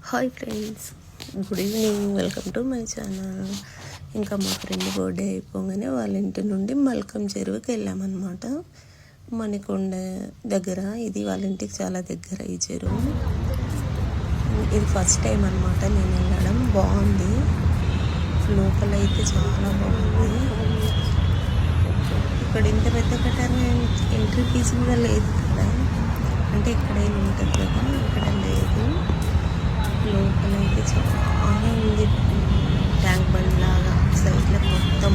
Hi friends, good evening. Welcome to my channel. ఇంకా మా friend birthday అయిపోగానే వాళ్ళ ఇంటి నుండి మల్కం చెరువుకి వెళ్ళామన్నమాట. మణికొండ దగ్గర, ఇది వాళ్ళ ఇంటికి చాలా దగ్గర ఈ చెరువు. ఇది ఫస్ట్ టైం అనమాట నేను వెళ్ళడం. బాగుంది, లోపల అయితే చాలా బాగుంది. ఇక్కడ ఇంత పెద్ద కట్టారు, ఎంట్రీ ఫీజు కూడా లేదు ఇక్కడ. అంటే ఎక్కడైనా ఉంటుంది కదా, ఇక్కడ లేదు. లోపల అయితే చాలా ఉంది, ట్యాంక్ బండ్ లాగా. సైడ్లో మొత్తం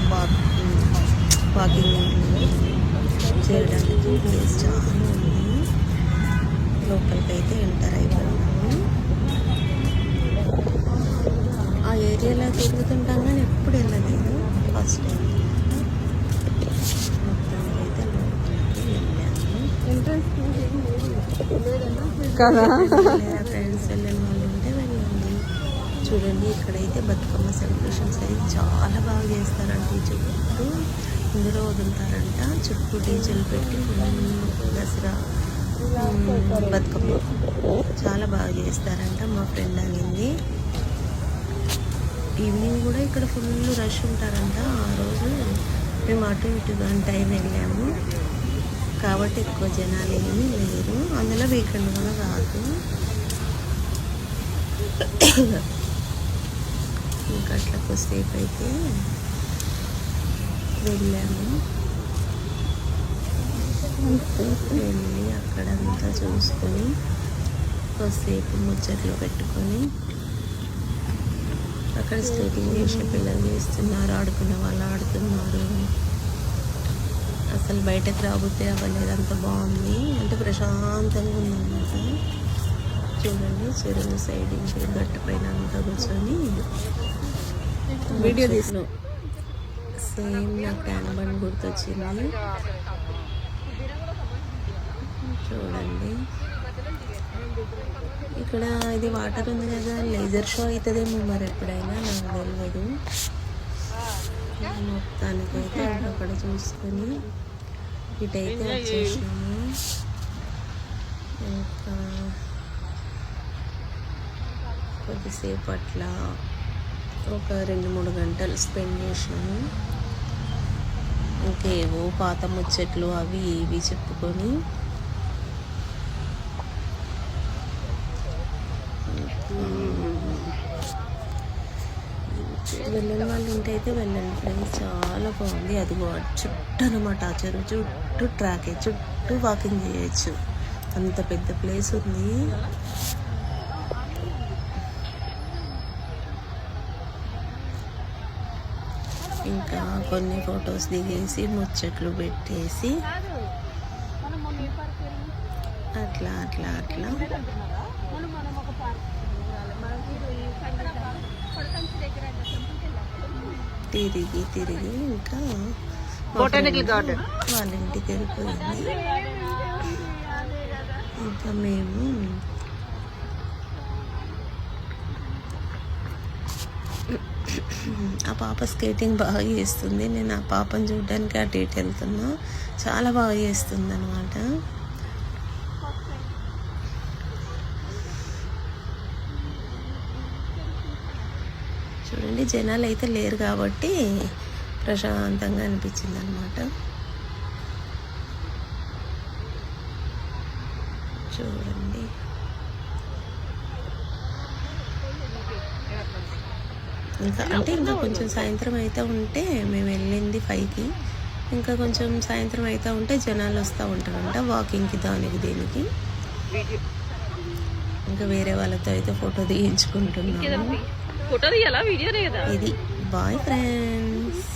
వాకింగ్ చేయడానికి ప్లేస్ చాలా ఉంది. లోపలికి అయితే ఎంటర్ అయిపోయాము. ఆ ఏరియాలో తిరుగుతుంటాం కానీ ఎప్పుడు వెళ్ళలేదు, ఫస్ట్ టైం. మొత్తానికి అయితే లోపలికి వెళ్ళాము కదా. ఫ్రెండ్స్ వెళ్ళిన వాళ్ళు ఉంటే వెళ్ళండి. చూడండి, ఇక్కడైతే బతుకమ్మ సెలబ్రేషన్స్ అయితే చాలా బాగా చేస్తారంట. ఈ చుట్టూ ఇందులో వదులుతారంట, చుట్టూ డీజేలు పెట్టి దసరా బతుకమ్మ చాలా బాగా చేస్తారంట. మా ఫ్రెండ్ అనింది. ఈవినింగ్ కూడా ఇక్కడ ఫుల్ రష్ ఉంటారంట. ఆ రోజు మేము అటు ఇటుగా టైం వెళ్ళాము కాబట్టి ఎక్కువ జనాలు ఏమీ లేరు. అందులో వీకెండ్ కూడా కాదు. ఇంకా అట్లా కొద్దిసేపు అయితే వెళ్ళాము. వెళ్ళి అక్కడంతా చూసుకొని కొద్దిసేపు ముచ్చట్లు పెట్టుకొని, అక్కడ స్కేటింగ్ చేసే పిల్లలు చేస్తున్నారు, ఆడుకునే వాళ్ళు ఆడుతున్నారు. అసలు బయటకు రాబోతే అవ్వలేదు, అంత బాగుంది. అంటే ప్రశాంతంగా ఉందన్నమాట. చూడండి, చెరువు సైడ్ ఇంటి గట్టు పైన అంతా కూర్చొని వీడియో తీసిన సేమ్ నాకు ట్యాంక్ బండ్ గుర్తొచ్చింది. చూడండి, ఇక్కడ ఇది వాటర్ ఉంది కదా, లేజర్ షో అవుతుందేమో మరి ఎప్పుడైనా, నాకు తెలియదు. మొత్తానికైతే అక్కడ చూసుకొని ఇటైతే వచ్చేసినాము. ఇంకా కొద్దిసేపు అట్లా ఒక 2-3 గంటలు స్పెండ్ చేసినాము. ఇంకేవో పాత ముచ్చట్లు అవి ఇవి చెప్పుకొని వెళ్ళని వాళ్ళు ఉంటే అయితే వెళ్ళండి ఫ్రెండ్స్, చాలా బాగుంది. అది చుట్టూ అనమాట, ఆ చెరువు చుట్టూ ట్రాక్, చుట్టూ వాకింగ్ చేయొచ్చు, అంత పెద్ద ప్లేస్ ఉంది. ఇంకా కొన్ని ఫొటోస్ దిగేసి ముచ్చట్లు పెట్టేసి అట్లా అట్లా అట్లా తిరిగి తిరిగి ఇంకా బొటానికల్ గార్డెన్ వాళ్ళ ఇంటికి వెళ్ళిపోయింది. ఇంకా మేము ఆ పాప స్కేటింగ్ బాగా చేస్తుంది. నేను ఆ పాపను చూడడానికి అటు ఇటు వెళ్తున్నా. చాలా బాగా చేస్తుంది అనమాట. చూడండి, జనాలు అయితే లేరు కాబట్టి ప్రశాంతంగా అనిపించింది అనమాట. చూడండి, ఇంకా కొంచెం సాయంత్రం అయితే ఉంటే, మేము వెళ్ళింది 5కి, ఇంకా కొంచెం సాయంత్రం అయితే ఉంటే జనాలు వస్తూ ఉంటారంట వాకింగ్కి, దానికి దేనికి. ఇంకా వేరే వాళ్ళతో అయితే ఫోటో తీయించుకుంటున్నాము. ఇది బాయ్ ఫ్రెండ్స్.